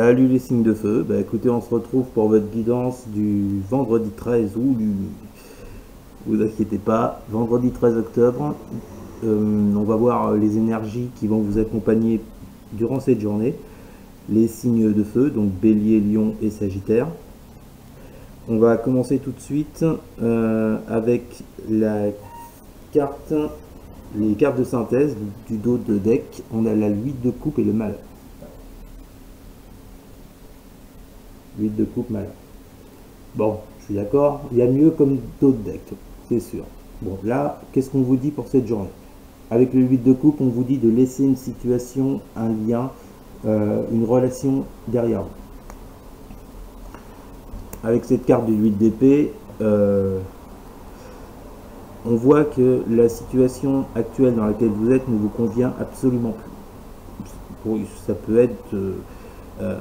Salut les signes de feu, bah écoutez, on se retrouve pour votre guidance du vendredi 13 août, vous inquiétez pas, vendredi 13 octobre. On va voir les énergies qui vont vous accompagner durant cette journée, les signes de feu, donc Bélier, Lion et Sagittaire. On va commencer tout de suite avec les cartes de synthèse du dos de deck. On a la 8 de coupe et le malheur. 8 de coupe, malheur. Bon, je suis d'accord, il y a mieux comme d'autres decks, c'est sûr. Bon, là, qu'est-ce qu'on vous dit pour cette journée? Avec le 8 de coupe, on vous dit de laisser une situation, un lien, une relation derrière vous. Avec cette carte du 8 d'épée, on voit que la situation actuelle dans laquelle vous êtes ne vous convient absolument plus. Ça peut être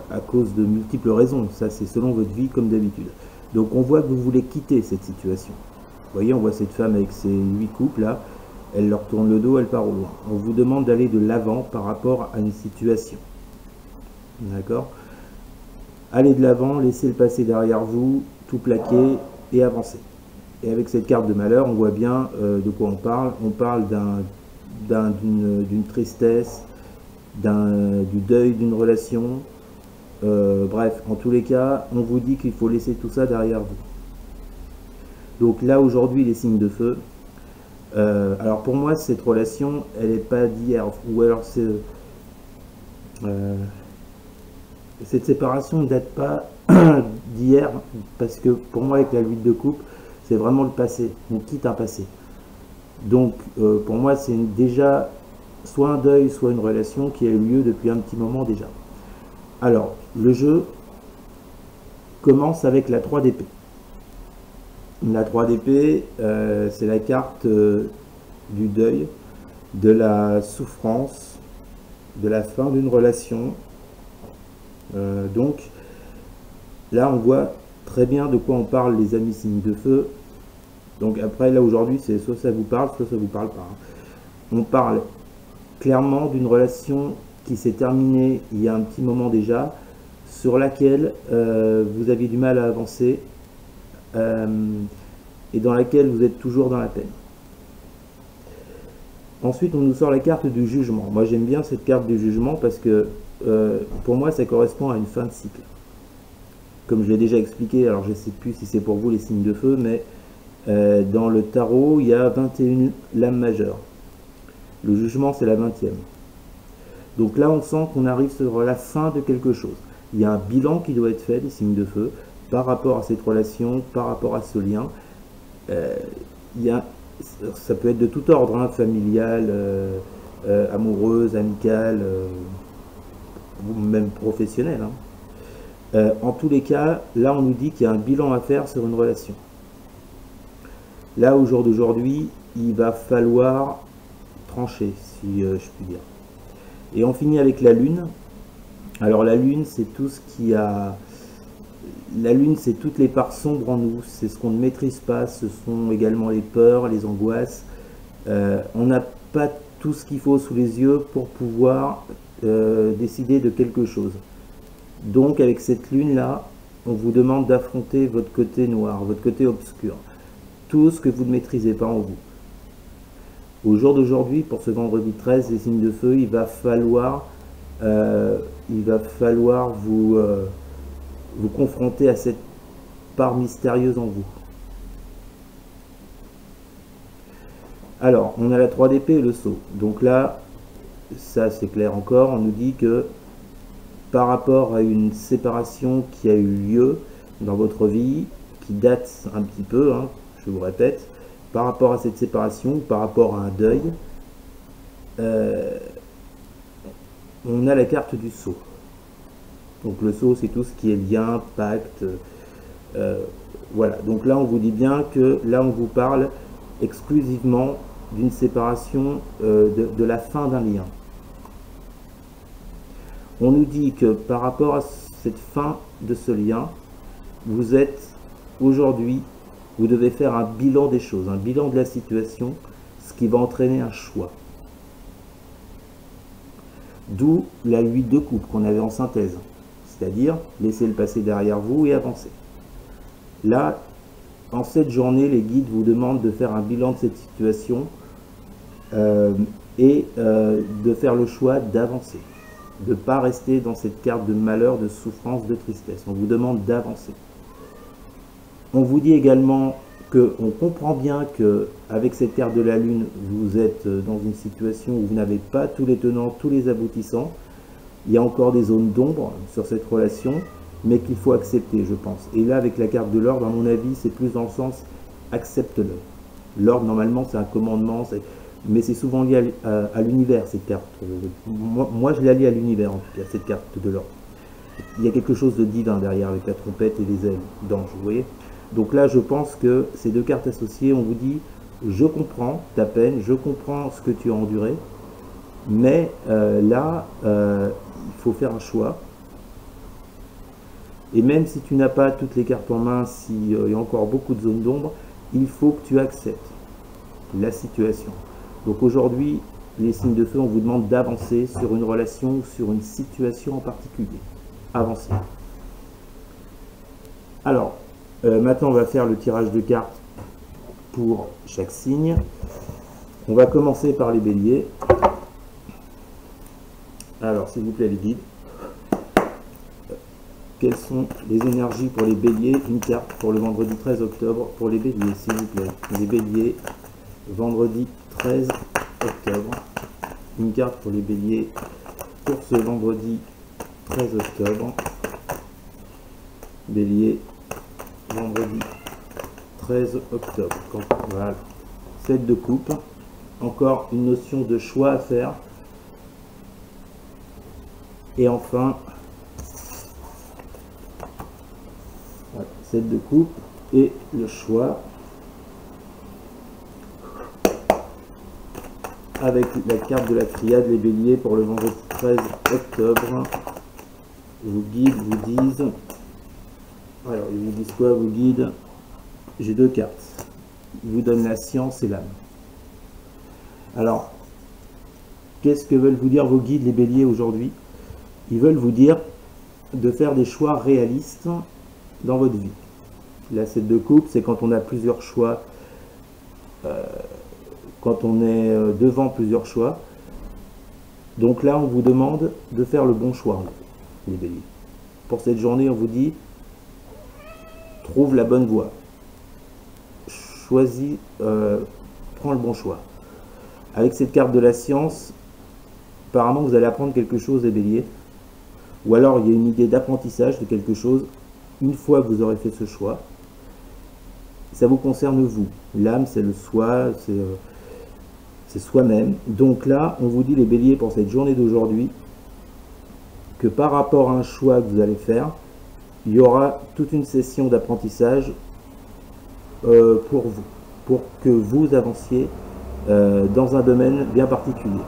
à cause de multiples raisons, ça c'est selon votre vie comme d'habitude. Donc on voit que vous voulez quitter cette situation. Vous voyez, on voit cette femme avec ses 8 coupes là, elle leur tourne le dos, elle part au loin. On vous demande d'aller de l'avant par rapport à une situation. D'accord? Allez de l'avant, laissez le passé derrière vous, tout plaquer et avancer. Et avec cette carte de malheur, on voit bien de quoi on parle. On parle d'une tristesse, du deuil d'une relation. Bref, en tous les cas, on vous dit qu'il faut laisser tout ça derrière vous. Donc là, aujourd'hui, les signes de feu. Alors pour moi, cette relation, elle n'est pas d'hier. Ou alors cette séparation ne date pas d'hier. Parce que pour moi, avec la 8 de coupe, c'est vraiment le passé. On quitte un passé. Donc pour moi, c'est déjà soit un deuil, soit une relation qui a eu lieu depuis un petit moment déjà. Alors, le jeu commence avec la 3 d'épée. La 3 d'épée, c'est la carte du deuil, de la souffrance, de la fin d'une relation. Donc, là, on voit très bien de quoi on parle, les amis signes de feu. Donc après, là, aujourd'hui, c'est soit ça vous parle, soit ça vous parle pas. On parle clairement d'une relation qui s'est terminée il y a un petit moment déjà, sur laquelle vous aviez du mal à avancer et dans laquelle vous êtes toujours dans la peine. Ensuite, on nous sort la carte du jugement. Moi, j'aime bien cette carte du jugement parce que pour moi, ça correspond à une fin de cycle. Comme je l'ai déjà expliqué, alors je ne sais plus si c'est pour vous les signes de feu, mais dans le tarot, il y a 21 lames majeures. Le jugement, c'est la 20e. Donc là, on sent qu'on arrive sur la fin de quelque chose. Il y a un bilan qui doit être fait, des signes de feu, par rapport à cette relation, par rapport à ce lien. Ça peut être de tout ordre, hein, familial, amoureuse, amicale, ou même professionnelle. Hein. En tous les cas, là, on nous dit qu'il y a un bilan à faire sur une relation. Là, au jour d'aujourd'hui, il va falloir trancher, si je puis dire. Et on finit avec la lune. Alors la lune, c'est tout ce qui a... La lune, c'est toutes les parts sombres en nous. C'est ce qu'on ne maîtrise pas. Ce sont également les peurs, les angoisses. On n'a pas tout ce qu'il faut sous les yeux pour pouvoir décider de quelque chose. Donc avec cette lune-là, on vous demande d'affronter votre côté noir, votre côté obscur. Tout ce que vous ne maîtrisez pas en vous. Au jour d'aujourd'hui, pour ce vendredi 13, les signes de feu, il va falloir vous confronter à cette part mystérieuse en vous. Alors, on a la 3 d'épée et le sceau. Donc là, ça c'est clair encore, on nous dit que par rapport à une séparation qui a eu lieu dans votre vie, qui date un petit peu, hein, je vous répète, par rapport à cette séparation, par rapport à un deuil, on a la carte du sceau. Donc le sceau, c'est tout ce qui est lien, pacte. Voilà, donc là on vous dit bien que là on vous parle exclusivement d'une séparation, de la fin d'un lien. On nous dit que par rapport à cette fin de ce lien, vous êtes aujourd'hui, vous devez faire un bilan des choses, un bilan de la situation, ce qui va entraîner un choix. D'où la 8 de coupe qu'on avait en synthèse. c'est-à-dire laissez le passé derrière vous et avancez. Là, en cette journée, les guides vous demandent de faire un bilan de cette situation de faire le choix d'avancer, de ne pas rester dans cette carte de malheur, de souffrance, de tristesse. On vous demande d'avancer. On vous dit également qu'on comprend bien qu'avec cette carte de la Lune, vous êtes dans une situation où vous n'avez pas tous les tenants, tous les aboutissants. Il y a encore des zones d'ombre sur cette relation, mais qu'il faut accepter, je pense. Et là, avec la carte de l'ordre, à mon avis, c'est plus dans le sens accepte-le. L'ordre, normalement, c'est un commandement, mais c'est souvent lié à l'univers, cette carte. Moi, je la lis à l'univers, en tout cas, cette carte de l'ordre. Il y a quelque chose de divin derrière, avec la trompette et les ailes d'ange, vous voyez. Donc là, je pense que ces deux cartes associées, on vous dit, je comprends ta peine, je comprends ce que tu as enduré, mais là, il faut faire un choix. Et même si tu n'as pas toutes les cartes en main, s'il y a encore beaucoup de zones d'ombre, il faut que tu acceptes la situation. Donc aujourd'hui, les signes de feu, on vous demande d'avancer sur une relation ou sur une situation en particulier. Avancez. Alors, maintenant on va faire le tirage de cartes pour chaque signe. On va commencer par les béliers. Alors, s'il vous plaît, les guides. Quelles sont les énergies pour les béliers? Une carte pour le vendredi 13 octobre pour les béliers, s'il vous plaît. Les béliers, vendredi 13 octobre. Une carte pour les béliers pour ce vendredi 13 octobre. Bélier, vendredi 13 octobre. Voilà. 7 de coupe. Encore une notion de choix à faire. Et enfin, 7 de coupe et le choix avec la carte de la triade, les béliers pour le vendredi 13 octobre. Vos guides vous disent, alors ils vous disent quoi vos guides? J'ai deux cartes, ils vous donnent la science et l'âme. Alors, qu'est-ce que veulent vous dire vos guides les béliers aujourd'hui? Ils veulent vous dire de faire des choix réalistes dans votre vie. La 7 de coupe, c'est quand on a plusieurs choix, quand on est devant plusieurs choix. Donc là, on vous demande de faire le bon choix, les béliers. Pour cette journée, on vous dit, trouve la bonne voie. Choisis, prends le bon choix. Avec cette carte de la science, apparemment, vous allez apprendre quelque chose, les béliers. Ou alors, il y a une idée d'apprentissage de quelque chose. Une fois que vous aurez fait ce choix, ça vous concerne vous. L'âme, c'est le soi, c'est soi-même. Donc là, on vous dit, les béliers, pour cette journée d'aujourd'hui, que par rapport à un choix que vous allez faire, il y aura toute une session d'apprentissage pour vous, pour que vous avanciez dans un domaine bien particulier.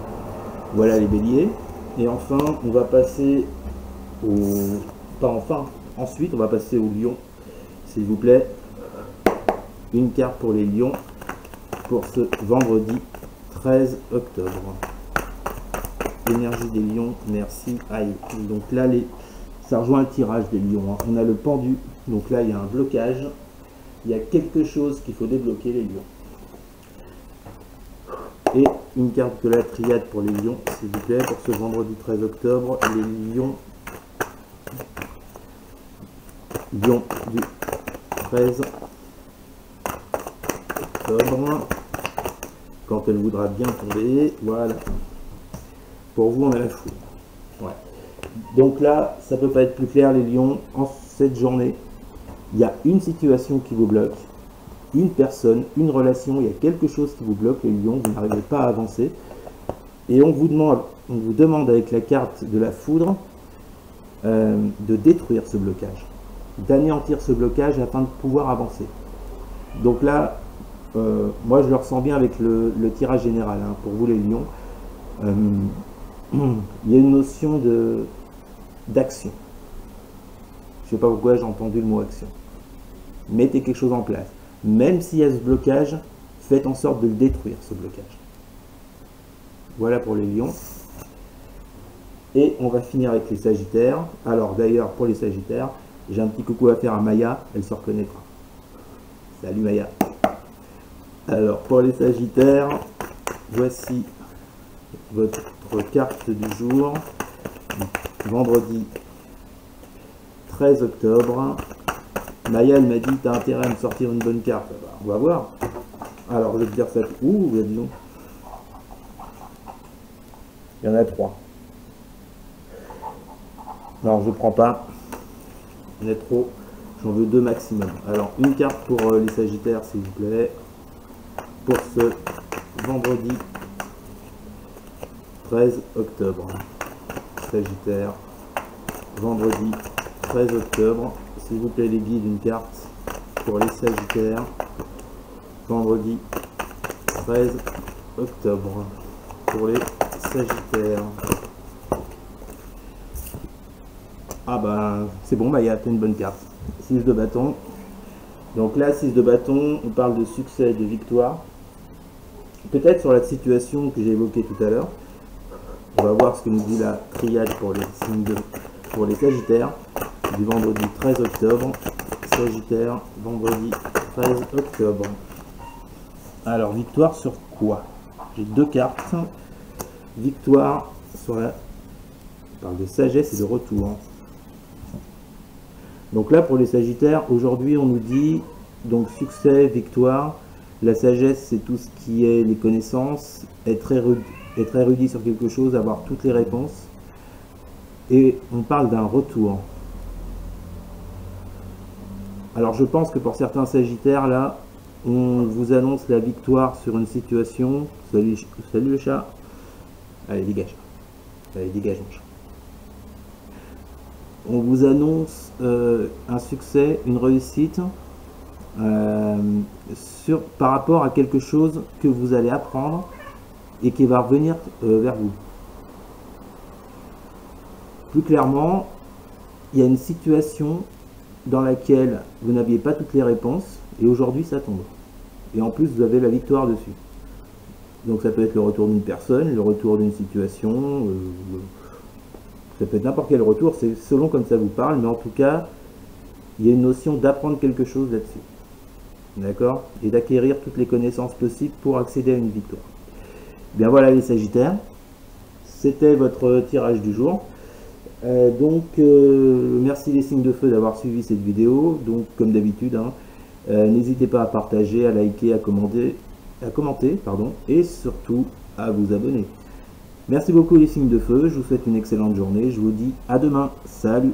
Voilà les béliers. Et enfin, on va passer au... Pas enfin, ensuite, on va passer au lion, s'il vous plaît. Une carte pour les lions pour ce vendredi 13 octobre. Énergie des lions, merci. Aïe. Donc là, ça rejoint le tirage des lions. Hein. On a le pendu. Donc là, il y a un blocage. Il y a quelque chose qu'il faut débloquer, les lions. Et une carte de la triade pour les lions, s'il vous plaît, pour ce vendredi 13 octobre. Les lions. Lion du 13 octobre. Quand elle voudra bien tomber. Voilà. Pour vous, on a la foule. Ouais. Donc là, ça ne peut pas être plus clair, les lions. En cette journée, il y a une situation qui vous bloque, une personne, une relation, il y a quelque chose qui vous bloque, les lions, vous n'arrivez pas à avancer. Et on vous demande avec la carte de la foudre de détruire ce blocage, d'anéantir ce blocage afin de pouvoir avancer. Donc là, moi je le ressens bien avec le tirage général, hein, pour vous les lions. Il y a une notion d'action. Je ne sais pas pourquoi j'ai entendu le mot action. Mettez quelque chose en place. Même s'il y a ce blocage, faites en sorte de le détruire, ce blocage. Voilà pour les lions. Et on va finir avec les Sagittaires. Alors d'ailleurs, pour les Sagittaires, j'ai un petit coucou à faire à Maya, elle se reconnaîtra. Salut Maya. Alors pour les Sagittaires, voici votre carte du jour. Vendredi 13 octobre. Maya, elle m'a dit, t'as intérêt à me sortir une bonne carte. Bah, on va voir. Alors je vais te dire ça. Ouh, disons. Il y en a 3. Non, je prends pas. Il y en a trop. J'en veux 2 maximum. Alors, une carte pour les Sagittaires, s'il vous plaît. Pour ce vendredi 13 octobre. Sagittaire. Vendredi 13 octobre. S'il vous plaît, les guides, une carte pour les Sagittaires. Vendredi 13 octobre. Pour les Sagittaires. Ah bah c'est bon, Maya, t'as une bonne carte. 6 de bâton. Donc là, 6 de bâton, on parle de succès et de victoire. Peut-être sur la situation que j'ai évoquée tout à l'heure. On va voir ce que nous dit la triade pour les pour les Sagittaires du vendredi 13 octobre. Sagittaire, vendredi 13 octobre. Alors, victoire sur quoi? J'ai 2 cartes. Victoire sur la... On parle de sagesse et de retour. Donc là, pour les Sagittaires, aujourd'hui, on nous dit donc succès, victoire. La sagesse, c'est tout ce qui est les connaissances, être érudit sur quelque chose, avoir toutes les réponses. Et on parle d'un retour. Alors, je pense que pour certains Sagittaires, là, on vous annonce la victoire sur une situation. Salut le chat. Allez, dégage. Allez, dégage, mon chat. On vous annonce un succès, une réussite par rapport à quelque chose que vous allez apprendre et qui va revenir vers vous. Plus clairement, il y a une situation dans laquelle vous n'aviez pas toutes les réponses et aujourd'hui ça tombe. Et en plus, vous avez la victoire dessus. Donc ça peut être le retour d'une personne, le retour d'une situation, ça peut être n'importe quel retour, c'est selon comme ça vous parle, mais en tout cas, il y a une notion d'apprendre quelque chose là-dessus. D'accord? Et d'acquérir toutes les connaissances possibles pour accéder à une victoire. Bien voilà les Sagittaires, c'était votre tirage du jour. Merci les signes de feu d'avoir suivi cette vidéo. Donc comme d'habitude, hein, n'hésitez pas à partager, à liker, à commenter, et surtout à vous abonner. Merci beaucoup les signes de feu, je vous souhaite une excellente journée, je vous dis à demain, salut!